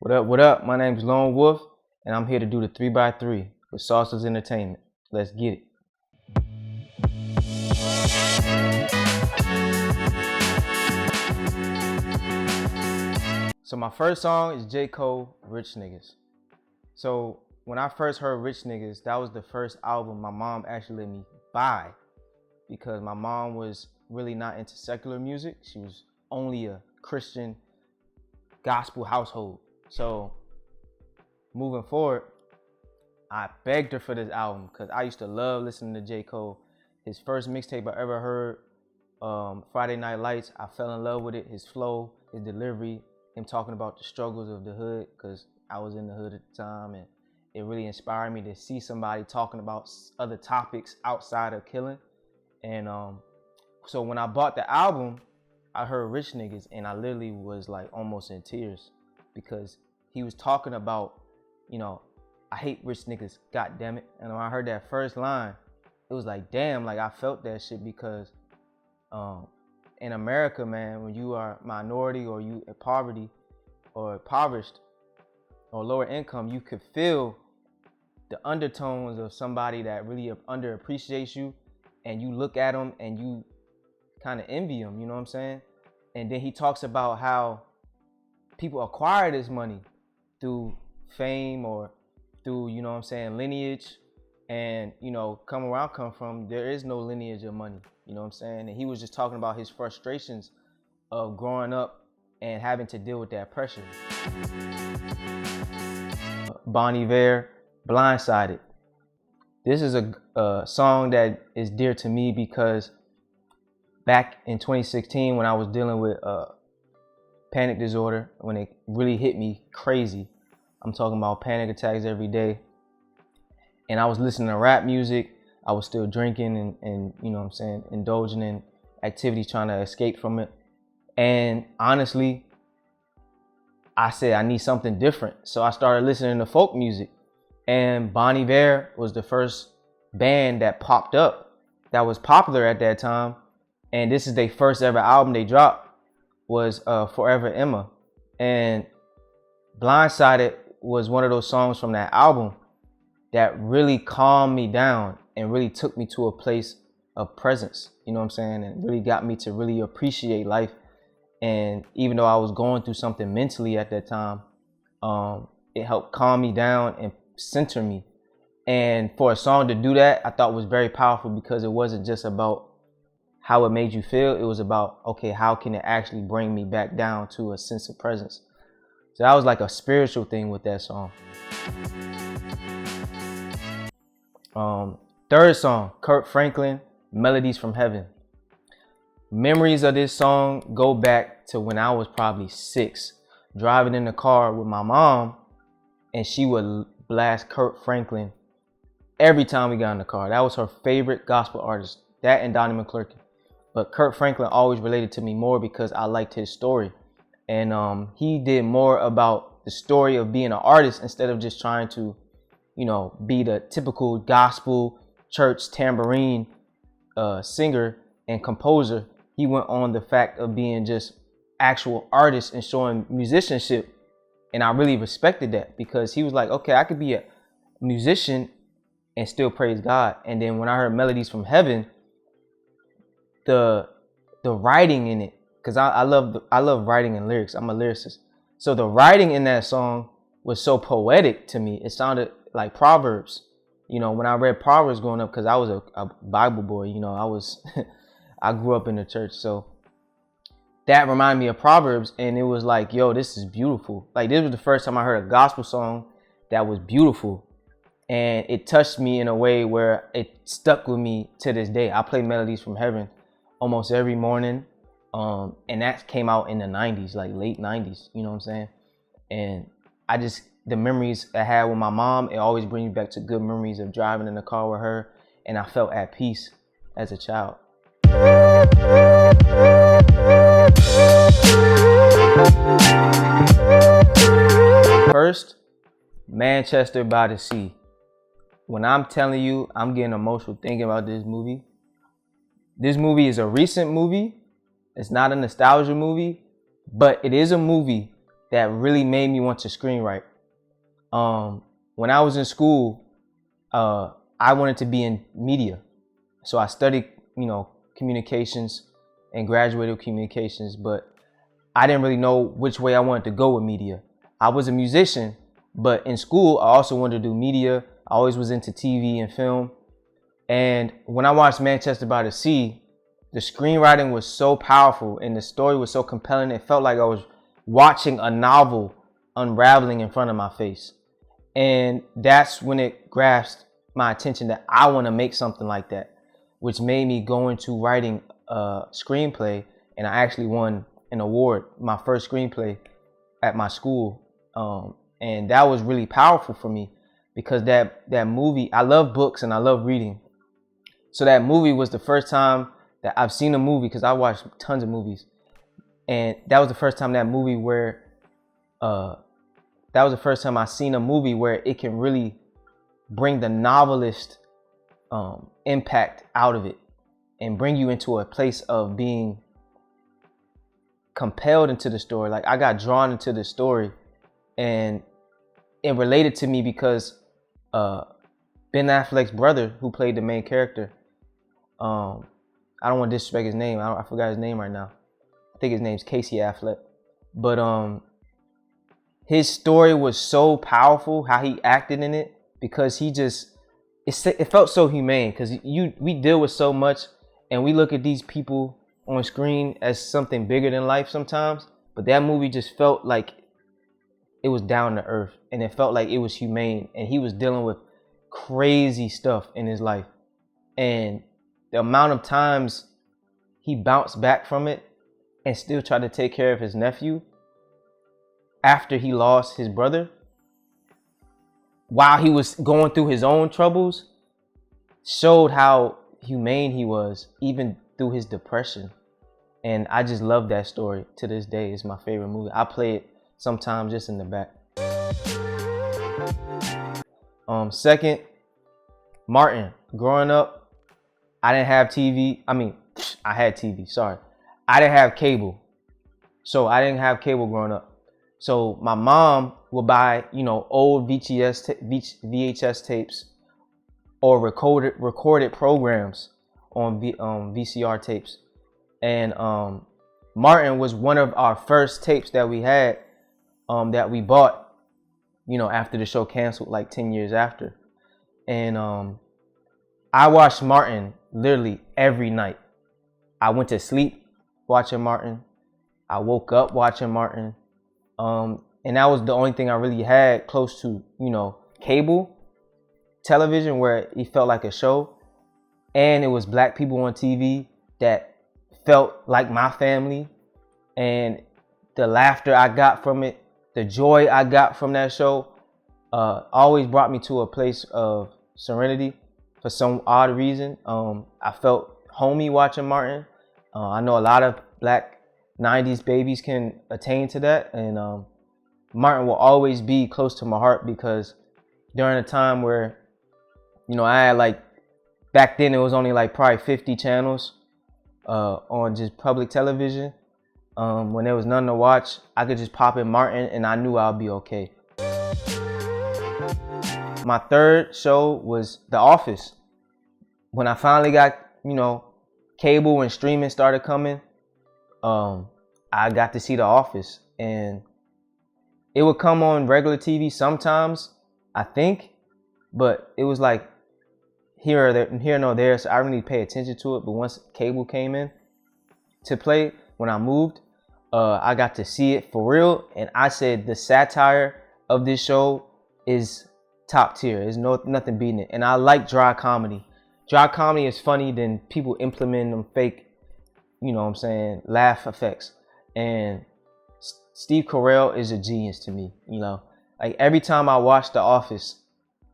What up? My name's Lone Wolfe, and I'm here to do the 3x3 with Sauceless Entertainment. Let's get it. So my first song is J. Cole, Rich Niggas. So when I first heard Rich Niggas, that was the first album my mom actually let me buy, because my mom was really not into secular music. She was only a Christian gospel household. So moving forward, I begged her for this album because I used to love listening to J. Cole. His first mixtape I ever heard, Friday Night Lights, I fell in love with it. His flow, his delivery, him talking about the struggles of the hood, because I was in the hood at the time, and it really inspired me to see somebody talking about other topics outside of killing. And so when I bought the album, I heard Rich Niggas, and I literally was like almost in tears, because he was talking about, I hate rich niggas, god damn it. And when I heard that first line, it was like, damn, like I felt that shit, because in America, man, when you are minority or you in poverty or impoverished or lower income, you could feel the undertones of somebody that really underappreciates you, and you look at them and you kind of envy them, you know what I'm saying? And then he talks about how people acquire this money through fame or through, lineage, and, come from, there is no lineage of money, you know what I'm saying? And he was just talking about his frustrations of growing up and having to deal with that pressure. Bon Iver, Blindsided. This is a song that is dear to me because back in 2016, when I was dealing with panic disorder, when it really hit me crazy, I'm talking about panic attacks every day, and I was listening to rap music, I was still drinking and indulging in activities trying to escape from it. And honestly, I said I need something different. So I started listening to folk music, and Bon Iver was the first band that popped up that was popular at that time. And this is their first ever album they dropped, was Forever Emma. And Blindsided was one of those songs from that album that really calmed me down and really took me to a place of presence, you know what I'm saying? And really got me to really appreciate life. And even though I was going through something mentally at that time, it helped calm me down and center me. And for a song to do that, I thought was very powerful, because it wasn't just about how it made you feel. It was about, okay, how can it actually bring me back down to a sense of presence? So that was like a spiritual thing with that song. Third song, Kirk Franklin, Melodies from Heaven. Memories of this song go back to when I was probably 6, driving in the car with my mom, and she would blast Kirk Franklin every time we got in the car. That was her favorite gospel artist, that and Donnie McClurkin. But Kirk Franklin always related to me more because I liked his story. And he did more about the story of being an artist instead of just trying to, be the typical gospel church tambourine singer and composer. He went on the fact of being just actual artist and showing musicianship. And I really respected that, because he was like, okay, I could be a musician and still praise God. And then when I heard Melodies from Heaven, the writing in it, because I love writing and lyrics. I'm a lyricist. So the writing in that song was so poetic to me. It sounded like Proverbs. When I read Proverbs growing up, because I was a Bible boy, I grew up in the church. So that reminded me of Proverbs, and it was like, yo, this is beautiful. Like, this was the first time I heard a gospel song that was beautiful. And it touched me in a way where it stuck with me to this day. I play Melodies from Heaven almost every morning. And that came out in the 90s, like late 90s, you know what I'm saying? And the memories I had with my mom, it always brings me back to good memories of driving in the car with her. And I felt at peace as a child. First, Manchester by the Sea. When I'm telling you, I'm getting emotional thinking about this movie. This movie is a recent movie. It's not a nostalgia movie, but it is a movie that really made me want to screenwrite. When I was in school, I wanted to be in media. So I studied, communications and graduated with communications, but I didn't really know which way I wanted to go with media. I was a musician, but in school, I also wanted to do media. I always was into TV and film. And when I watched Manchester by the Sea, the screenwriting was so powerful and the story was so compelling. It felt like I was watching a novel unraveling in front of my face. And that's when it grasped my attention that I want to make something like that, which made me go into writing a screenplay. And I actually won an award, my first screenplay at my school. And that was really powerful for me because that movie, I love books and I love reading. So that movie was the first time that I've seen a movie, because I watched tons of movies. And that was the first time I seen a movie where it can really bring the novelist impact out of it and bring you into a place of being compelled into the story. Like, I got drawn into the story, and it related to me because Ben Affleck's brother, who played the main character, I don't want to disrespect his name. I forgot his name right now. I think his name's Casey Affleck. But his story was so powerful, how he acted in it, because it felt so humane. Because we deal with so much, and we look at these people on screen as something bigger than life sometimes. But that movie just felt like it was down to earth, and it felt like it was humane, and he was dealing with crazy stuff in his life. And the amount of times he bounced back from it and still tried to take care of his nephew after he lost his brother, while he was going through his own troubles, showed how humane he was, even through his depression. And I just love that story to this day. It's my favorite movie. I play it sometimes just in the back. Second, Martin. Growing up, I didn't have TV. I had TV, sorry. I didn't have cable. So I didn't have cable growing up. So my mom would buy, old VHS tapes or recorded programs on VCR tapes. And Martin was one of our first tapes that we had, that we bought, after the show canceled, like 10 years after. And I watched Martin literally every night. I went to sleep watching Martin. I woke up watching Martin. And that was the only thing I really had close to, cable television, where it felt like a show. And it was black people on TV that felt like my family. And the laughter I got from it, the joy I got from that show, always brought me to a place of serenity for some odd reason. I felt homey watching Martin. I know a lot of black 90s babies can attain to that. And Martin will always be close to my heart, because during a time where, I had back then it was only probably 50 channels on just public television. When there was nothing to watch, I could just pop in Martin and I knew I'd be okay. My third show was The Office. When I finally got, cable and streaming started coming, I got to see The Office. And it would come on regular TV sometimes, I think, but it was here or there, so I didn't really pay attention to it. But once cable came in to play, when I moved, I got to see it for real. And I said the satire of this show is top tier. There's nothing beating it. And I like dry comedy. Dry comedy is funny than people implementing them fake, laugh effects. And Steve Carell is a genius to me, every time I watched The Office,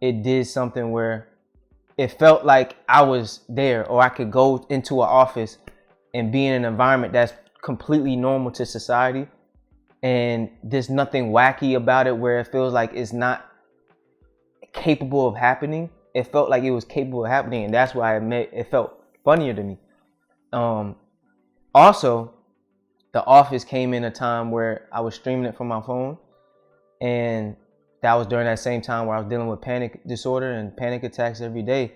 it did something where it felt like I was there, or I could go into an office and be in an environment that's completely normal to society. And there's nothing wacky about it where it feels like it's not capable of happening. It felt like it was capable of happening, and that's why it felt funnier to me. Also, The Office came in a time where I was streaming it from my phone, and that was during that same time where I was dealing with panic disorder and panic attacks every day.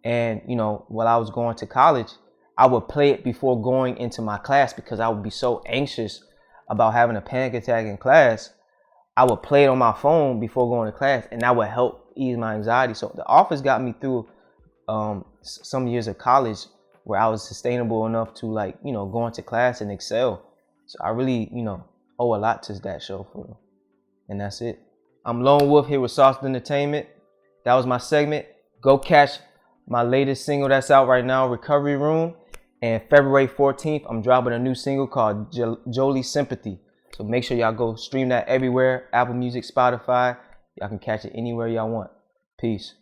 And while I was going to college, I would play it before going into my class because I would be so anxious about having a panic attack in class. I would play it on my phone before going to class, and that would help ease my anxiety. So The Office got me through some years of college where I was sustainable enough to go into class and excel. So I really, owe a lot to that show for real. And that's it. I'm Lone Wolf here with Sauceless Entertainment. That was my segment. Go catch my latest single that's out right now, Recovery Room. And February 14th, I'm dropping a new single called Jolie Sympathy. So make sure y'all go stream that everywhere. Apple Music, Spotify. Y'all can catch it anywhere y'all want. Peace.